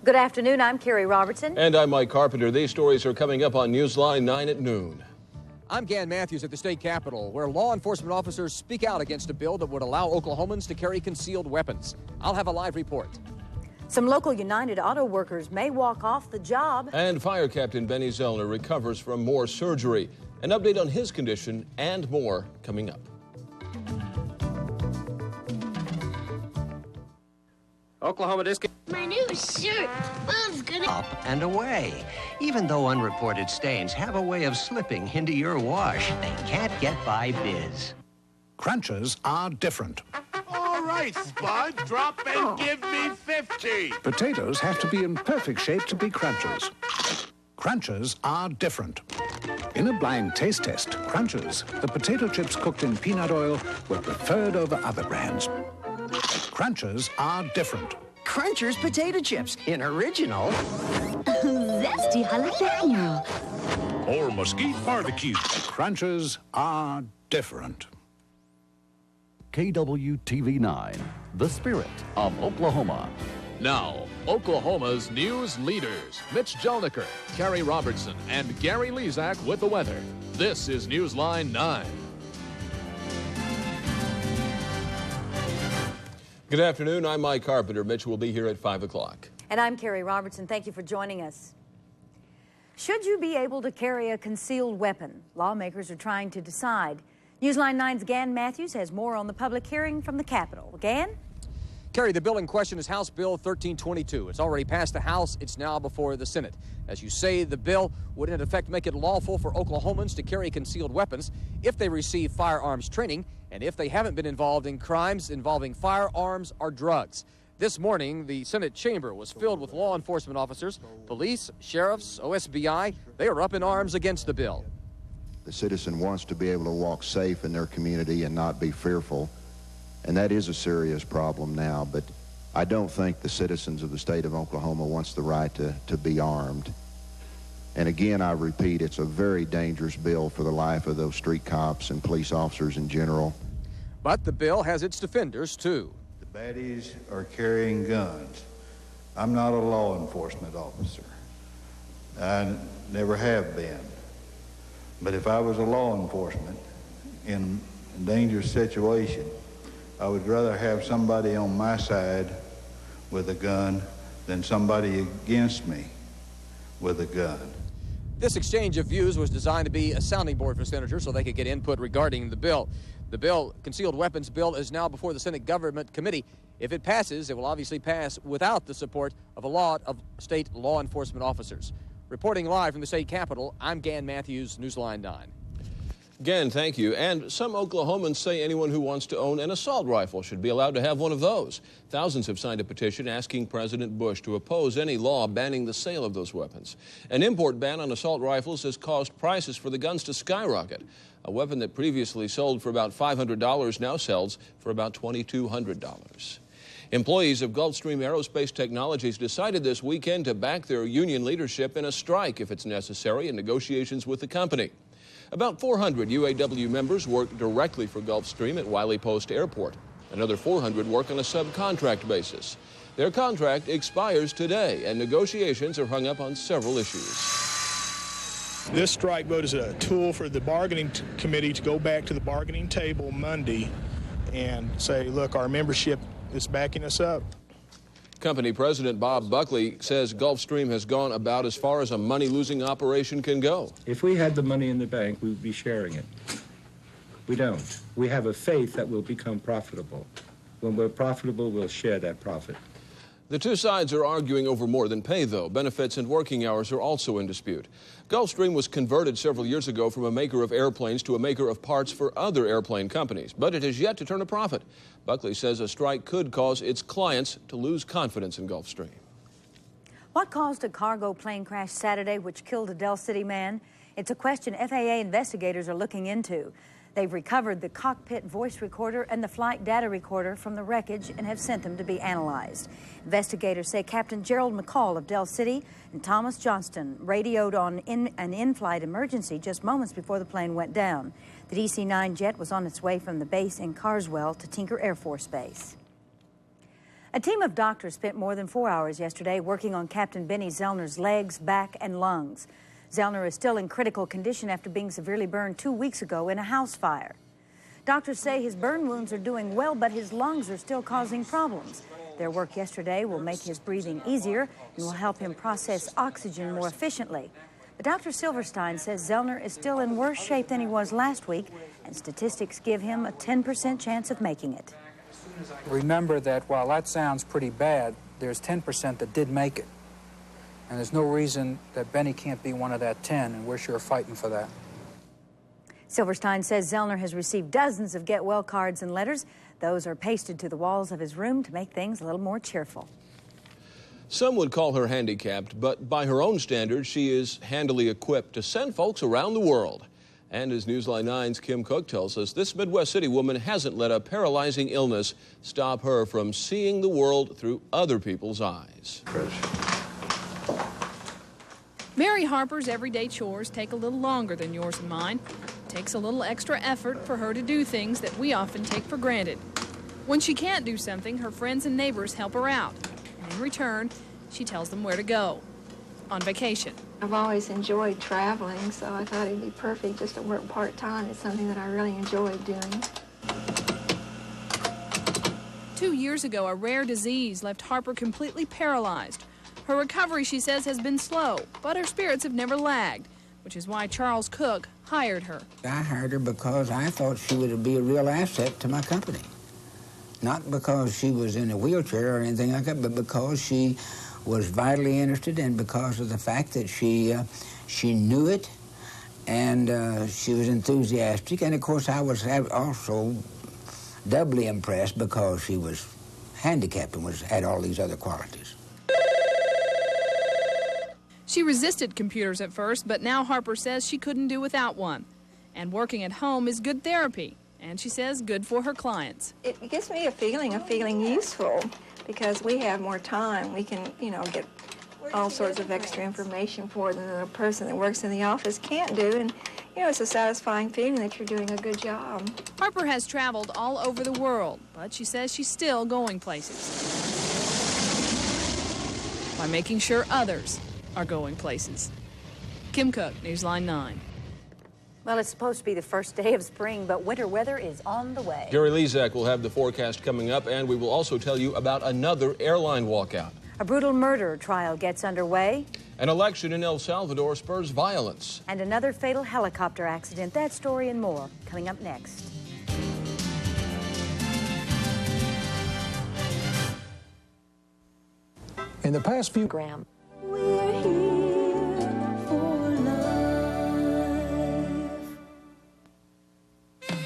Good afternoon, I'm Kerry Robertson. And I'm Mike Carpenter. These stories are coming up on Newsline 9 at noon. I'm Gan Matthews at the state capitol, where law enforcement officers speak out against a bill that would allow Oklahomans to carry concealed weapons. I'll have a live report. Some local United Auto workers may walk off the job. And Fire Captain Benny Zellner recovers from more surgery. An update on his condition and more coming up. Oklahoma District. My new shirt feels good. Up and away. Even though unreported stains have a way of slipping into your wash, they can't get by Biz. Crunchers are different. All right, Spud, drop and give me 50. Potatoes have to be in perfect shape to be crunchers. Crunchers are different. In a blind taste test, Crunchers, the potato chips cooked in peanut oil, were preferred over other brands. Crunchers are different. Crunchers potato chips in original. Zesty jalapeno. Or mesquite barbecue. Crunchers are different. KWTV 9, the spirit of Oklahoma. Now, Oklahoma's news leaders, Mitch Jelniker, Kerry Robertson, and Gary Lezak with the weather. This is Newsline 9. Good afternoon, I'm Mike Carpenter. Mitch will be here at 5 o'clock. And I'm Kerry Robertson. Thank you for joining us. Should you be able to carry a concealed weapon? Lawmakers are trying to decide. Newsline 9's Gan Matthews has more on the public hearing from the Capitol. Gan? Kerry, the bill in question is House Bill 1322. It's already passed the House. It's now before the Senate. As you say, the bill would in effect make it lawful for Oklahomans to carry concealed weapons if they receive firearms training and if they haven't been involved in crimes involving firearms or drugs. This morning, the Senate chamber was filled with law enforcement officers, police, sheriffs, OSBI. They are up in arms against the bill. The citizen wants to be able to walk safe in their community and not be fearful. And that is a serious problem now, but I don't think the citizens of the state of Oklahoma wants the right to be armed. And again, I repeat, it's a very dangerous bill for the life of those street cops and police officers in general. But the bill has its defenders, too. The baddies are carrying guns. I'm not a law enforcement officer. I never have been. But if I was a law enforcement in a dangerous situation, I would rather have somebody on my side with a gun than somebody against me with a gun. This exchange of views was designed to be a sounding board for senators so they could get input regarding the bill. The concealed weapons bill, is now before the Senate Government Committee. If it passes, it will obviously pass without the support of a lot of state law enforcement officers. Reporting live from the state capitol, I'm Gan Matthews, Newsline 9. Gan, thank you. And some Oklahomans say anyone who wants to own an assault rifle should be allowed to have one of those. Thousands have signed a petition asking President Bush to oppose any law banning the sale of those weapons. An import ban on assault rifles has caused prices for the guns to skyrocket. A weapon that previously sold for about $500 now sells for about $2,200. Employees of Gulfstream Aerospace Technologies decided this weekend to back their union leadership in a strike if it's necessary in negotiations with the company. About 400 UAW members work directly for Gulfstream at Wiley Post Airport. Another 400 work on a subcontract basis. Their contract expires today, and negotiations are hung up on several issues. This strike vote is a tool for the bargaining committee to go back to the bargaining table Monday and say, look, our membership is backing us up. Company President Bob Buckley says Gulfstream has gone about as far as a money-losing operation can go. If we had the money in the bank, we would be sharing it. We don't. We have a faith that we'll become profitable. When we're profitable, we'll share that profit. The two sides are arguing over more than pay, though. Benefits and working hours are also in dispute. Gulfstream was converted several years ago from a maker of airplanes to a maker of parts for other airplane companies, but it has yet to turn a profit. Buckley says a strike could cause its clients to lose confidence in Gulfstream. What caused a cargo plane crash Saturday which killed a Del City man? It's a question FAA investigators are looking into. They've recovered the cockpit voice recorder and the flight data recorder from the wreckage and have sent them to be analyzed. Investigators say Captain Gerald McCall of Del City and Thomas Johnston radioed on an in-flight emergency just moments before the plane went down. The DC-9 jet was on its way from the base in Carswell to Tinker Air Force Base. A team of doctors spent more than 4 hours yesterday working on Captain Benny Zellner's legs, back, and lungs. Zellner is still in critical condition after being severely burned 2 weeks ago in a house fire. Doctors say his burn wounds are doing well, but his lungs are still causing problems. Their work yesterday will make his breathing easier and will help him process oxygen more efficiently. But Dr. Silverstein says Zellner is still in worse shape than he was last week, and statistics give him a 10% chance of making it. Remember that while that sounds pretty bad, there's 10% that did make it. And there's no reason that Benny can't be one of that 10, and we're sure fighting for that. Silverstein says Zellner has received dozens of get well cards and letters. Those are pasted to the walls of his room to make things a little more cheerful. Some would call her handicapped, but by her own standards, she is handily equipped to send folks around the world. And as Newsline 9's Kim Cook tells us, this Midwest City woman hasn't let a paralyzing illness stop her from seeing the world through other people's eyes. Mary Harper's everyday chores take a little longer than yours and mine. It takes a little extra effort for her to do things that we often take for granted. When she can't do something, her friends and neighbors help her out. And in return, she tells them where to go. On vacation. I've always enjoyed traveling, so I thought it'd be perfect just to work part-time. It's something that I really enjoy doing. 2 years ago, a rare disease left Harper completely paralyzed. Her recovery, she says, has been slow, but her spirits have never lagged, which is why Charles Cook hired her. I hired her because I thought she would be a real asset to my company. Not because she was in a wheelchair or anything like that, but because she was vitally interested, and because of the fact that she knew it, and she was enthusiastic. And of course I was also doubly impressed because she was handicapped and had all these other qualities. She resisted computers at first, but now Harper says she couldn't do without one. And working at home is good therapy, and she says good for her clients. It gives me a feeling of feeling useful, because we have more time. We can, get all sorts of extra information for them that a person that works in the office can't do. And, it's a satisfying feeling that you're doing a good job. Harper has traveled all over the world, but she says she's still going places by making sure others are going places. Kim Cook, Newsline 9. Well, it's supposed to be the first day of spring, but winter weather is on the way. Gary Lezak will have the forecast coming up, and we will also tell you about another airline walkout. A brutal murder trial gets underway. An election in El Salvador spurs violence. And another fatal helicopter accident. That story and more coming up next. In the past few... Graham. We're here for life.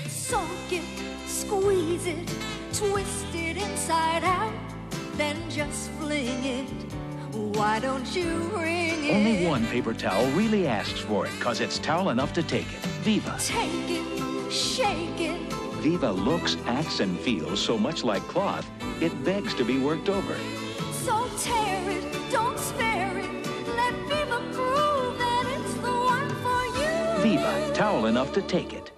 Soak it, squeeze it, twist it inside out, then just fling it. Why don't you bring it? Only one paper towel really asks for it, because it's towel enough to take it. Viva. Take it, shake it. Viva looks, acts, and feels so much like cloth, it begs to be worked over. So tear it, don't spare it. Let Viva prove that it's the one for you. Viva, towel enough to take it.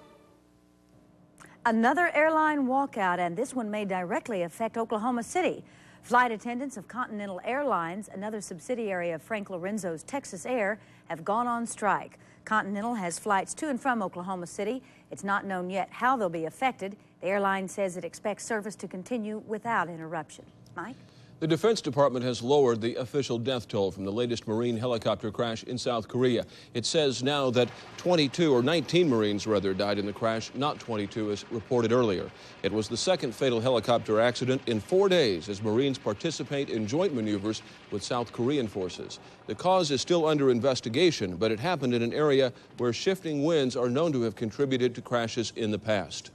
Another airline walkout, and this one may directly affect Oklahoma City. Flight attendants of Continental Airlines, another subsidiary of Frank Lorenzo's Texas Air, have gone on strike. Continental has flights to and from Oklahoma City. It's not known yet how they'll be affected. The airline says it expects service to continue without interruption. Mike? The Defense Department has lowered the official death toll from the latest Marine helicopter crash in South Korea. It says now that 19 Marines died in the crash, not 22 as reported earlier. It was the second fatal helicopter accident in 4 days as Marines participate in joint maneuvers with South Korean forces. The cause is still under investigation, but it happened in an area where shifting winds are known to have contributed to crashes in the past.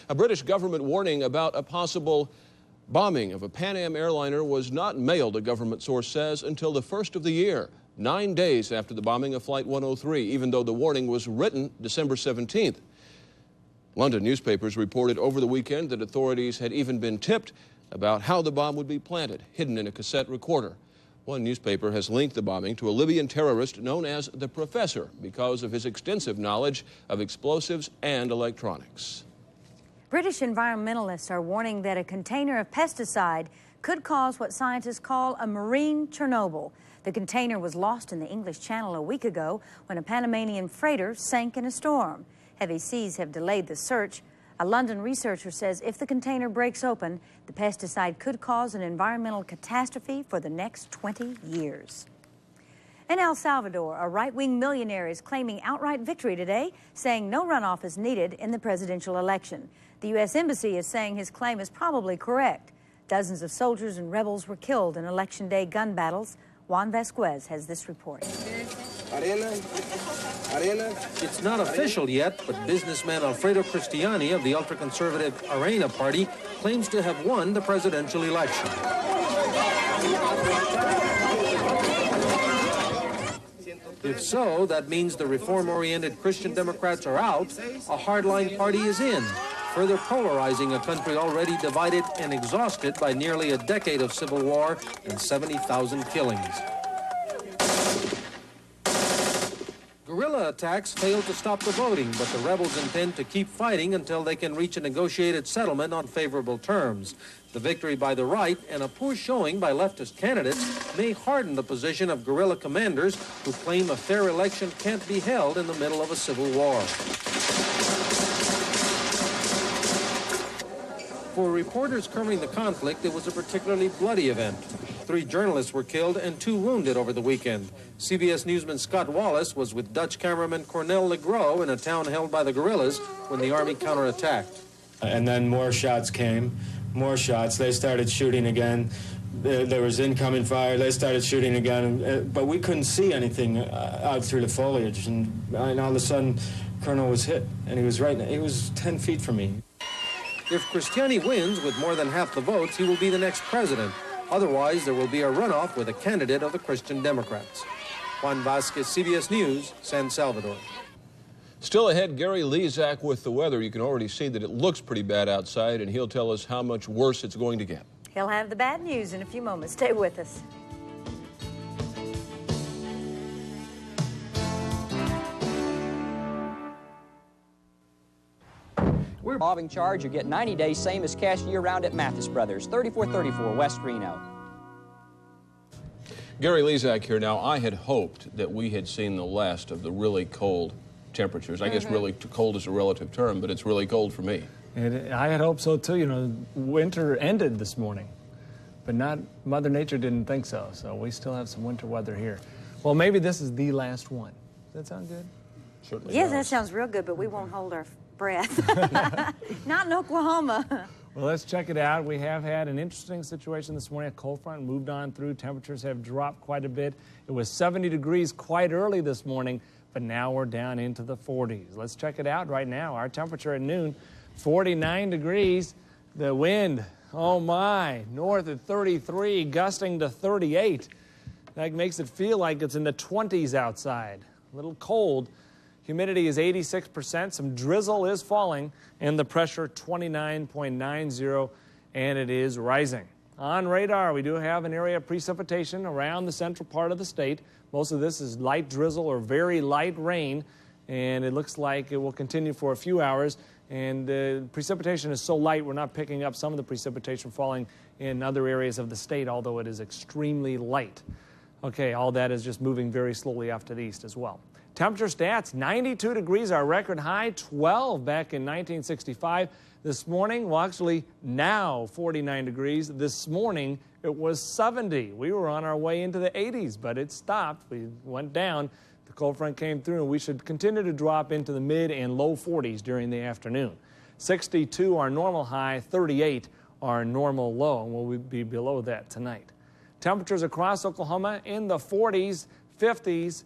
A British government warning about a possible bombing of a Pan Am airliner was not mailed, a government source says, until the first of the year, 9 days after the bombing of Flight 103, even though the warning was written December 17th. London newspapers reported over the weekend that authorities had even been tipped about how the bomb would be planted, hidden in a cassette recorder. One newspaper has linked the bombing to a Libyan terrorist known as the Professor because of his extensive knowledge of explosives and electronics. British environmentalists are warning that a container of pesticide could cause what scientists call a marine Chernobyl. The container was lost in the English Channel a week ago when a Panamanian freighter sank in a storm. Heavy seas have delayed the search. A London researcher says if the container breaks open, the pesticide could cause an environmental catastrophe for the next 20 years. In El Salvador, a right-wing millionaire is claiming outright victory today, saying no runoff is needed in the presidential election. The U.S. Embassy is saying his claim is probably correct. Dozens of soldiers and rebels were killed in Election Day gun battles. Juan Vasquez has this report. It's not official yet, but businessman Alfredo Cristiani of the ultra-conservative Arena Party claims to have won the presidential election. If so, that means the reform-oriented Christian Democrats are out, a hardline party is in, further polarizing a country already divided and exhausted by nearly a decade of civil war and 70,000 killings. Guerrilla attacks failed to stop the voting, but the rebels intend to keep fighting until they can reach a negotiated settlement on favorable terms. The victory by the right and a poor showing by leftist candidates may harden the position of guerrilla commanders who claim a fair election can't be held in the middle of a civil war. For reporters covering the conflict, it was a particularly bloody event. 3 journalists were killed and 2 wounded over the weekend. CBS newsman Scott Wallace was with Dutch cameraman Cornel Legros in a town held by the guerrillas when the army counterattacked. And then more shots came, more shots. They started shooting again. There was incoming fire. They started shooting again, but we couldn't see anything out through the foliage. And all of a sudden, Colonel was hit, and he was 10 feet from me. If Cristiani wins with more than half the votes, he will be the next president. Otherwise, there will be a runoff with a candidate of the Christian Democrats. Juan Vasquez, CBS News, San Salvador. Still ahead, Gary Lezak with the weather. You can already see that it looks pretty bad outside, and he'll tell us how much worse it's going to get. He'll have the bad news in a few moments. Stay with us. We're involving charge. You get 90 days, same as cash year-round at Mathis Brothers, 3434 West Reno. Gary Lezak here. Now, I had hoped that we had seen the last of the really cold temperatures. I guess really cold is a relative term, but it's really cold for me. And I had hoped so, too. You know, winter ended this morning, but Mother Nature didn't think so, so we still have some winter weather here. Well, maybe this is the last one. Does that sound good? Certainly Yes, does. that sounds real good, but we won't hold our breath. Not in Oklahoma. Well, let's check it out. We have had an interesting situation this morning. A cold front moved on through. Temperatures have dropped quite a bit. It was 70 degrees quite early this morning, but now we're down into the 40s. Let's check it out right now. Our temperature at noon, 49 degrees. The wind, oh my, north at 33, gusting to 38. That makes it feel like it's in the 20s outside. A little cold. Humidity is 86%, some drizzle is falling, and the pressure 29.90, and it is rising. On radar, we do have an area of precipitation around the central part of the state. Most of this is light drizzle or very light rain, and it looks like it will continue for a few hours. And precipitation is so light, we're not picking up some of the precipitation falling in other areas of the state, although it is extremely light. Okay, all that is just moving very slowly off to the east as well. Temperature stats, 92 degrees, our record high, 12 back in 1965. This morning, well, actually now 49 degrees. This morning, it was 70. We were on our way into the 80s, but it stopped. We went down. The cold front came through, and we should continue to drop into the mid and low 40s during the afternoon. 62, our normal high, 38, our normal low, and we'll be below that tonight. Temperatures across Oklahoma in the 40s, 50s,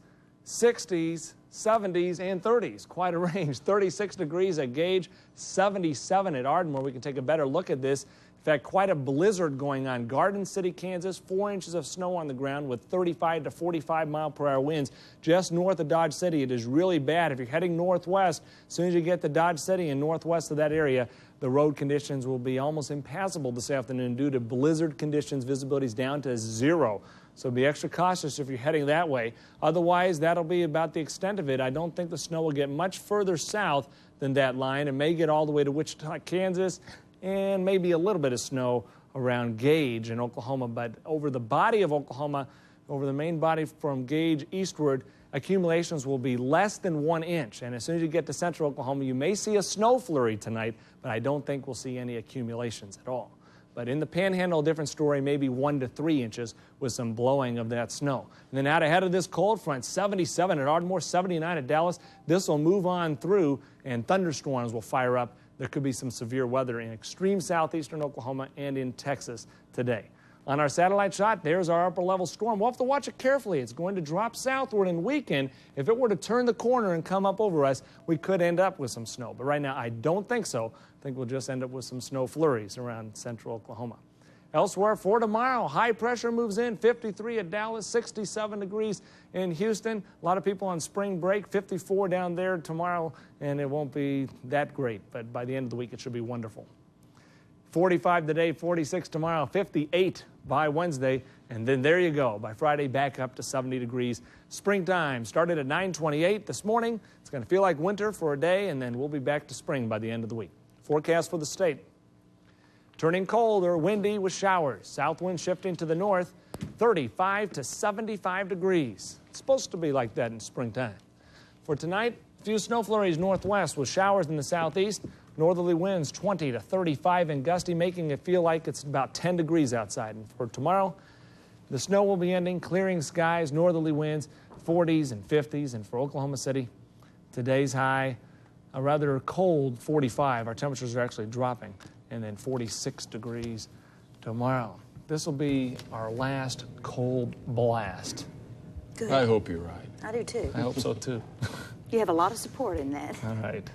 60s, 70s, and 30s. Quite a range. 36 degrees at Gage, 77 at Ardmore. We can take a better look at this. In fact, quite a blizzard going on. Garden City, Kansas, 4 inches of snow on the ground with 35 to 45 mile-per-hour winds just north of Dodge City. It is really bad. If you're heading northwest, as soon as you get to Dodge City and northwest of that area, the road conditions will be almost impassable this afternoon due to blizzard conditions. Visibility is down to 0. So be extra cautious if you're heading that way. Otherwise, that'll be about the extent of it. I don't think the snow will get much further south than that line. It may get all the way to Wichita, Kansas, and maybe a little bit of snow around Gage in Oklahoma, but over the body of Oklahoma, over the main body from Gage eastward, accumulations will be less than 1 inch. And as soon as you get to central Oklahoma, you may see a snow flurry tonight, but I don't think we'll see any accumulations at all. But in the Panhandle, a different story, maybe 1 to 3 inches with some blowing of that snow. And then out ahead of this cold front, 77 at Ardmore, 79 at Dallas. This will move on through, and thunderstorms will fire up. There could be some severe weather in extreme southeastern Oklahoma and in Texas today. On our satellite shot, there's our upper-level storm. We'll have to watch it carefully. It's going to drop southward and weaken. If it were to turn the corner and come up over us, we could end up with some snow. But right now, I don't think so. I think we'll just end up with some snow flurries around central Oklahoma. Elsewhere, for tomorrow, high pressure moves in, 53 at Dallas, 67 degrees in Houston. A lot of people on spring break, 54 down there tomorrow, and it won't be that great. But by the end of the week, it should be wonderful. 45 today, 46 tomorrow, 58 by Wednesday, and then there you go. By Friday, back up to 70 degrees. Springtime started at 9:28 this morning. It's going to feel like winter for a day, and then we'll be back to spring by the end of the week. Forecast for the state. Turning colder, windy with showers. South wind shifting to the north, 35 to 75 degrees. It's supposed to be like that in springtime. For tonight, a few snow flurries northwest with showers in the southeast. Northerly winds 20 to 35 and gusty, making it feel like it's about 10 degrees outside. And for tomorrow, the snow will be ending, clearing skies, northerly winds, 40s and 50s. And for Oklahoma City, today's high, a rather cold 45. Our temperatures are actually dropping. And then 46 degrees tomorrow. This will be our last cold blast. Good. I hope you're right. I do too. I hope so too. You have a lot of support in that. All right.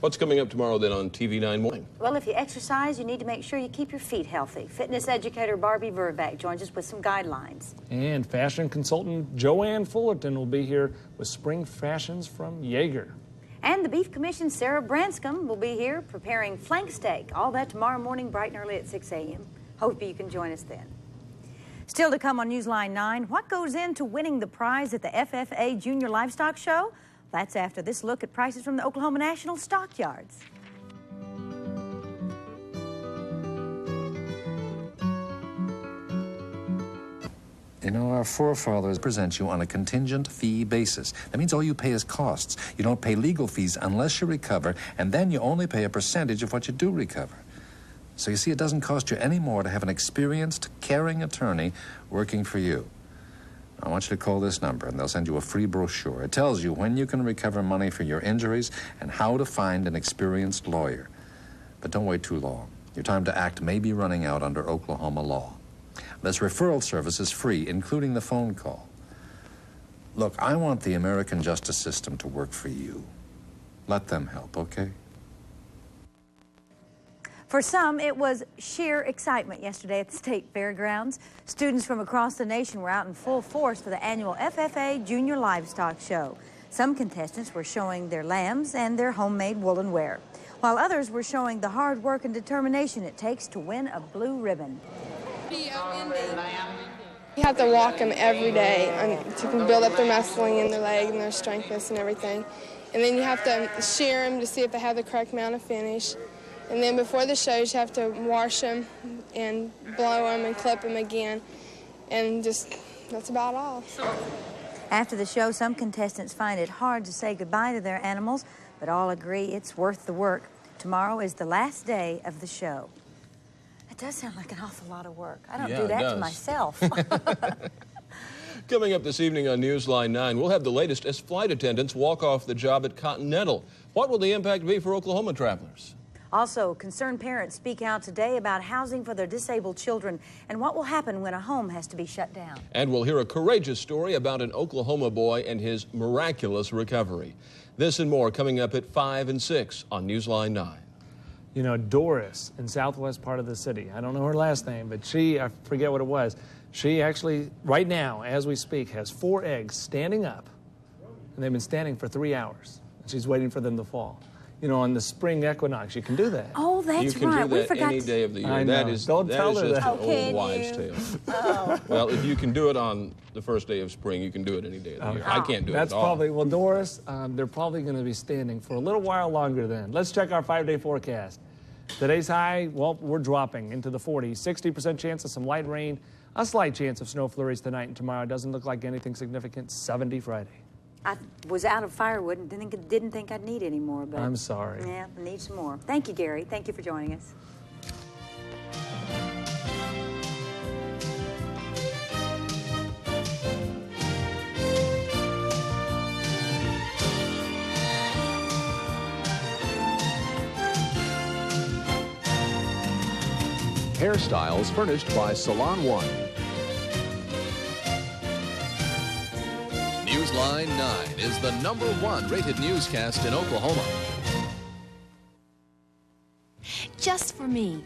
What's coming up tomorrow then on TV9 Morning? Well, if you exercise, you need to make sure you keep your feet healthy. Fitness educator Barbie Vervac joins us with some guidelines. And fashion consultant Joanne Fullerton will be here with spring fashions from Jaeger. And the Beef Commission's Sarah Branscombe will be here preparing flank steak. All that tomorrow morning, bright and early at 6 a.m. Hope you can join us then. Still to come on Newsline 9, what goes into winning the prize at the FFA Junior Livestock Show? That's after this look at prices from the Oklahoma National Stockyards. You know, our forefathers present you on a contingent fee basis. That means all you pay is costs. You don't pay legal fees unless you recover, and then you only pay a percentage of what you do recover. So you see, it doesn't cost you any more to have an experienced, caring attorney working for you. I want you to call this number, and they'll send you a free brochure. It tells you when you can recover money for your injuries and how to find an experienced lawyer. But don't wait too long. Your time to act may be running out under Oklahoma law. This referral service is free, including the phone call. Look, I want the American justice system to work for you. Let them help, okay? For some, it was sheer excitement yesterday at the state fairgrounds. Students from across the nation were out in full force for the annual FFA Junior Livestock Show. Some contestants were showing their lambs and their homemade woolen wear, while others were showing the hard work and determination it takes to win a blue ribbon. You have to walk them every day to build up their muscling and their leg and their strengthness and everything. And then you have to shear them to see if they have the correct amount of finish. And then before the shows, you have to wash them and blow them and clip them again. And just, that's about all. After the show, some contestants find it hard to say goodbye to their animals, but all agree it's worth the work. Tomorrow is the last day of the show. It does sound like an awful lot of work. I don't do that to myself. Coming up this evening on Newsline 9, we'll have the latest as flight attendants walk off the job at Continental. What will the impact be for Oklahoma travelers? Also, concerned parents speak out today about housing for their disabled children and what will happen when a home has to be shut down. And we'll hear a courageous story about an Oklahoma boy and his miraculous recovery. This and more coming up at 5 and 6 on Newsline 9. You know, Doris in southwest part of the city, I don't know her last name, but I forget what it was. She actually, right now, as we speak, has 4 eggs standing up, and they've been standing for 3 hours. And she's waiting for them to fall. You know, on the spring equinox, you can do that. Oh, that's right. You can do that any day of the year. I know. That is just an old wives' tale. Oh. Well, if you can do it on the first day of spring, you can do it any day of the year. I can't do it at all. Probably, well, Doris, they're probably going to be standing for a little while longer then. Let's check our 5-day forecast. Today's high, well, we're dropping into the 40s. 60% chance of some light rain, a slight chance of snow flurries tonight and tomorrow. Doesn't look like anything significant. 70 Friday. I was out of firewood and didn't think I'd need any more. But I'm sorry. Yeah, I need some more. Thank you, Gary. Thank you for joining us. Hairstyles furnished by Salon One. Newsline 9 is the #1 rated newscast in Oklahoma. Just for me,